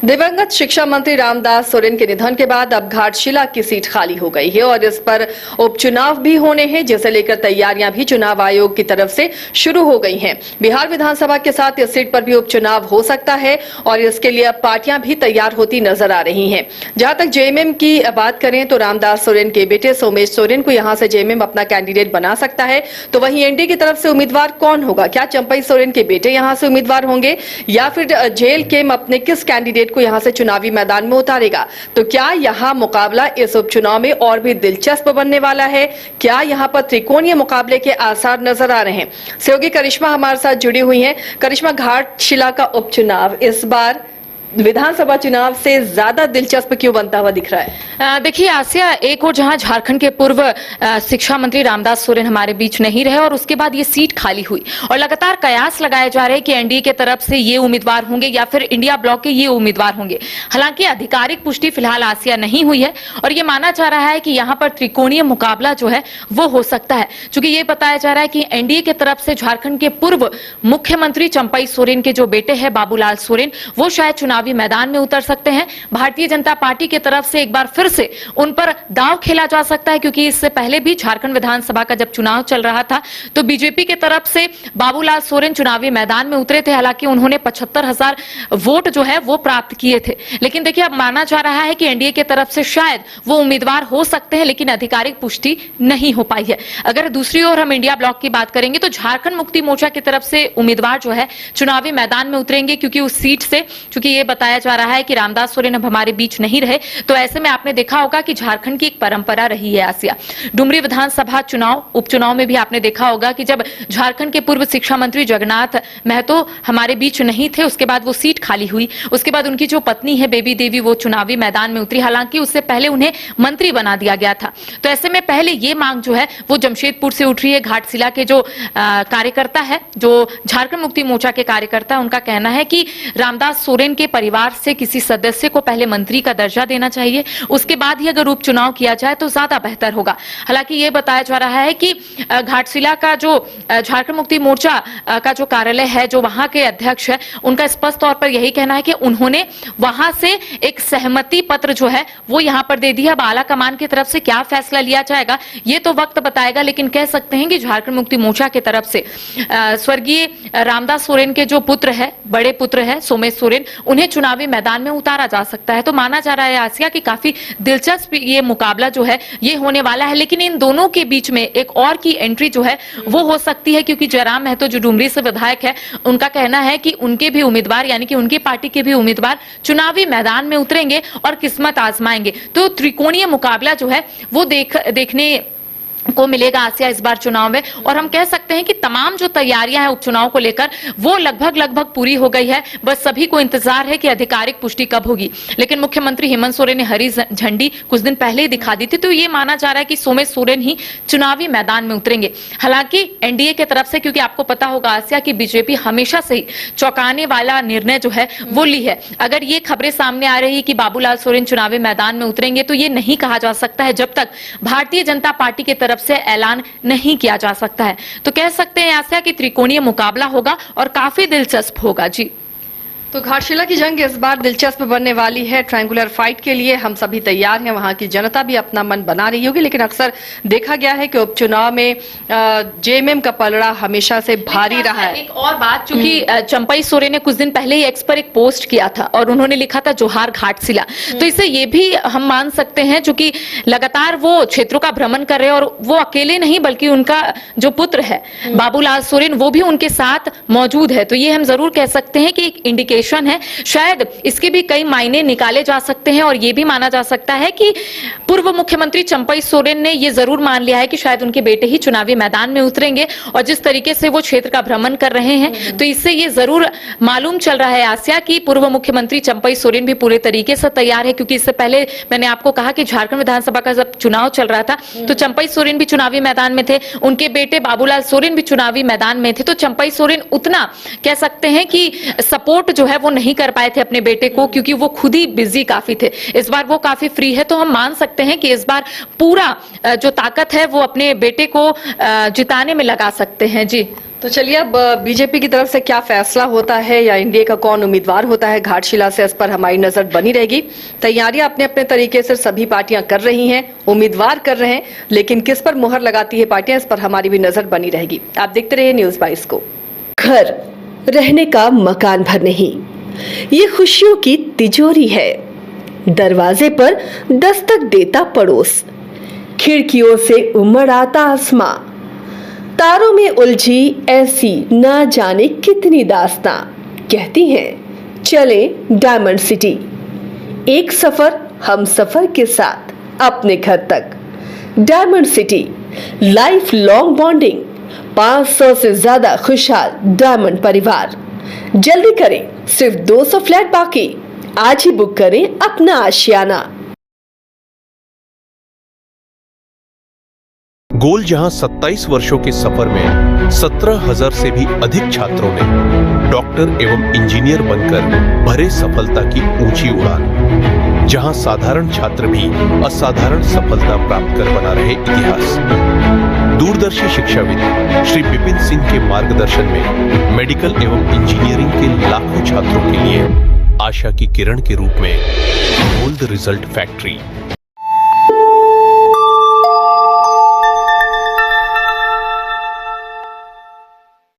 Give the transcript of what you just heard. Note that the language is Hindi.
दिवंगत शिक्षा मंत्री रामदास सोरेन के निधन के बाद अब घाटशिला की सीट खाली हो गई है और इस पर उपचुनाव भी होने हैं, जिसे लेकर तैयारियां भी चुनाव आयोग की तरफ से शुरू हो गई हैं। बिहार विधानसभा के साथ इस सीट पर भी उपचुनाव हो सकता है और इसके लिए अब पार्टियां भी तैयार होती नजर आ रही हैं। जहां तक जेएमएम की बात करें तो रामदास सोरेन के बेटे सोमेश सोरेन को यहां से जेएमएम अपना कैंडिडेट बना सकता है। तो वहीं एनडीए की तरफ से उम्मीदवार कौन होगा? क्या चंपई सोरेन के बेटे यहां से उम्मीदवार होंगे या फिर जेल केम अपने किस कैंडिडेट को यहां से चुनावी मैदान में उतारेगा? तो क्या यहां मुकाबला इस उपचुनाव में और भी दिलचस्प बनने वाला है? क्या यहां पर त्रिकोणीय मुकाबले के आसार नजर आ रहे हैं? सहयोगी करिश्मा हमारे साथ जुड़ी हुई हैं। करिश्मा, घाटशिला का उपचुनाव इस बार विधानसभा चुनाव से ज्यादा दिलचस्प क्यों बनता हुआ दिख रहा है? देखिए आसिया, एक और जहां झारखंड के पूर्व शिक्षा मंत्री रामदास सोरेन हमारे बीच नहीं रहे और उसके बाद ये सीट खाली हुई और लगातार कयास लगाए जा रहे हैं कि एनडीए के तरफ से ये उम्मीदवार होंगे या फिर इंडिया ब्लॉक के ये उम्मीदवार होंगे। हालांकि आधिकारिक पुष्टि फिलहाल आसिया नहीं हुई है और ये माना जा रहा है कि यहाँ पर त्रिकोणीय मुकाबला जो है वो हो सकता है, क्योंकि ये बताया जा रहा है कि एनडीए के तरफ से झारखंड के पूर्व मुख्यमंत्री चंपई सोरेन के जो बेटे हैं बाबूलाल सोरेन, वो शायद चुनावी मैदान में उतर सकते हैं। भारतीय जनता पार्टी की तरफ से एक बार फिर से उन पर दांव खेला जा सकता है, क्योंकि इससे पहले भी झारखंड विधानसभा का जब चुनाव चल रहा था तो बीजेपी की तरफ से बाबूलाल सोरेन चुनावी मैदान में उतरे थे। हालांकि उन्होंने 75,000 वोट जो है वो प्राप्त किए थे, लेकिन देखिए अब माना जा रहा है कि एनडीए की तरफ से शायद वो उम्मीदवार हो सकते हैं, लेकिन आधिकारिक पुष्टि नहीं हो पाई है। अगर दूसरी ओर हम इंडिया ब्लॉक की बात करेंगे तो झारखंड मुक्ति मोर्चा की तरफ से उम्मीदवार जो है चुनावी मैदान में उतरेंगे, क्योंकि उस सीट से चूंकि ये बताया जा रहा है कि रामदास सोरेन अब हमारे बीच नहीं रहे, तो ऐसे में आपने देखा होगा कि झारखंड की एक परंपरा रही है आसिया, डुमरी विधानसभा चुनाव उपचुनाव में भी आपने देखा होगा कि जब झारखंड के पूर्व शिक्षा मंत्री जगन्नाथ महतो हमारे बीच नहीं थे, उसके बाद वो सीट खाली हुई। उसके बाद उनकी जो पत्नी है बेबी देवी, वो चुनावी मैदान में उतरी। हालांकि उससे पहले उन्हें मंत्री बना दिया गया था। तो ऐसे में पहले ये मांग जो है वो जमशेदपुर से उठ रही है। घाटशिला के जो कार्यकर्ता है, जो झारखंड मुक्ति मोर्चा के कार्यकर्ता है, उनका कहना है कि रामदास सोरेन के परिवार से किसी सदस्य को पहले मंत्री का दर्जा देना चाहिए, उसके बाद ही अगर उपचुनाव किया जाए तो ज्यादा बेहतर होगा। हालांकि ये बताया जा रहा है कि घाटशिला का जो झारखंड मुक्ति मोर्चा का जो कार्यालय है, जो वहां के अध्यक्ष है, उनका स्पष्ट तौर पर यही कहना है कि उन्होंने वहां से एक सहमति पत्र जो है वो यहां पर दे दिया। अब आला कमान की तरफ से क्या फैसला लिया जाएगा ये तो वक्त बताएगा, लेकिन कह सकते हैं कि झारखंड मुक्ति मोर्चा की तरफ से स्वर्गीय रामदास सोरेन के जो पुत्र है, बड़े पुत्र है सोमेश सोरेन, उन्हें चुनावी मैदान में उतारा जा सकता है। तो माना जा रहा है आसिया कि काफी दिलचस्प ये मुकाबला जो है ये होने वाला है। लेकिन इन दोनों के बीच में एक और की एंट्री जो है वो हो सकती है, क्योंकि जयराम महतो जो डुमरी से विधायक है, उनका कहना है कि उनके भी उम्मीदवार यानी कि उनकी पार्टी के भी उम्मीदवार चुनावी मैदान में उतरेंगे और किस्मत आजमाएंगे। तो त्रिकोणीय मुकाबला जो है वो देखने को मिलेगा आसिया इस बार चुनाव में। और हम कह सकते हैं कि तमाम जो तैयारियां हैं उपचुनाव को लेकर वो लगभग पूरी हो गई है। बस सभी को इंतजार है कि आधिकारिक पुष्टि कब होगी। लेकिन मुख्यमंत्री हेमंत सोरेन ने हरी झंडी कुछ दिन पहले ही दिखा दी थी, तो ये माना जा रहा है कि सोमेश सोरेन ही चुनावी मैदान में उतरेंगे। हालांकि एनडीए की तरफ से, क्योंकि आपको पता होगा आसिया की बीजेपी हमेशा से ही चौंकाने वाला निर्णय जो है वो ली है। अगर ये खबरें सामने आ रही है कि बाबूलाल सोरेन चुनावी मैदान में उतरेंगे, तो ये नहीं कहा जा सकता है जब तक भारतीय जनता पार्टी की तरफ से ऐलान नहीं किया जा सकता है। तो कह सकते हैं आसिया कि त्रिकोणीय मुकाबला होगा और काफी दिलचस्प होगा। जी, तो घाटशिला की जंग इस बार दिलचस्प बनने वाली है। ट्रायंगुलर फाइट के लिए हम सभी तैयार हैं, वहां की जनता भी अपना मन बना रही होगी। लेकिन अक्सर देखा गया है कि उपचुनाव में जेएमएम का पलड़ा हमेशा से भारी रहा है। एक और बात, चूंकि चंपई सोरेन ने कुछ दिन पहले ही एक्स पर एक पोस्ट किया था और उन्होंने लिखा था जोहार घाटशिला, तो इससे ये भी हम मान सकते हैं, चूंकि लगातार वो क्षेत्रों का भ्रमण कर रहे हैं और वो अकेले नहीं बल्कि उनका जो पुत्र है बाबूलाल सोरेन वो भी उनके साथ मौजूद है। तो ये हम जरूर कह सकते हैं कि एक इंडिकेशन है, शायद इसके भी कई मायने निकाले जा सकते हैं। और यह भी माना जा सकता है कि पूर्व मुख्यमंत्री चंपई सोरेन ने यह जरूर मान लिया है कि शायद उनके बेटे ही चुनावी मैदान में उतरेंगे। और जिस तरीके से वो क्षेत्र का भ्रमण कर रहे हैं, तो इससे ये जरूर मालूम चल रहा है आसिया कि पूर्व मुख्यमंत्री चंपई सोरेन भी पूरे तरीके से तैयार है। क्योंकि इससे पहले मैंने आपको कहा कि झारखंड विधानसभा का जब चुनाव चल रहा था तो चंपई सोरेन भी चुनावी मैदान में थे, उनके बेटे बाबूलाल सोरेन भी चुनावी मैदान में थे। तो चंपई सोरेन उतना कह सकते हैं कि सपोर्ट जो है वो नहीं कर पाए थे अपने बेटे को, क्योंकि वो खुद ही बिजी काफी थे। इस बार वो काफी फ्री है, तो हम मान सकते हैं कि इस बार पूरा जो ताकत है वो अपने बेटे को जिताने में लगा सकते हैं। जी, तो चलिए अब बीजेपी की तरफ से क्या फैसला होता है या एनडीए का कौन उम्मीदवार होता है घाटशिला से, इस पर हमारी नजर बनी रहेगी। तैयारियां अपने अपने तरीके से सभी पार्टियां कर रही हैं, उम्मीदवार कर रहे हैं, लेकिन किस पर मुहर लगाती है पार्टियां, इस पर हमारी भी नजर बनी रहेगी। आप देखते रहिए न्यूज़ 22 को। घर रहने का मकान भर नहीं, ये खुशियों की तिजोरी है। दरवाजे पर दस्तक देता पड़ोस, खिड़कियों से उमड़ आता आसमां, तारों में उलझी ऐसी ना जाने कितनी दास्तां। कहती हैं चले डायमंड सिटी, एक सफर हम सफर के साथ अपने घर तक। Diamond city life long bonding, 500 से ज्यादा खुशहाल डायमंड परिवार। जल्दी करें, सिर्फ 200 फ्लैट बाकी, आज ही बुक करें अपना आशियाना। गोल जहां 27 वर्षों के सफर में 17,000 से भी अधिक छात्रों ने डॉक्टर एवं इंजीनियर बनकर भरे सफलता की ऊंची उड़ान, जहां साधारण छात्र भी असाधारण सफलता प्राप्त कर बना रहे इतिहास। दूरदर्शी शिक्षाविद श्री विपिन सिंह के मार्गदर्शन में मेडिकल एवं इंजीनियरिंग के लाखों छात्रों के लिए आशा की किरण के रूप में गोल्ड रिजल्ट फैक्ट्री।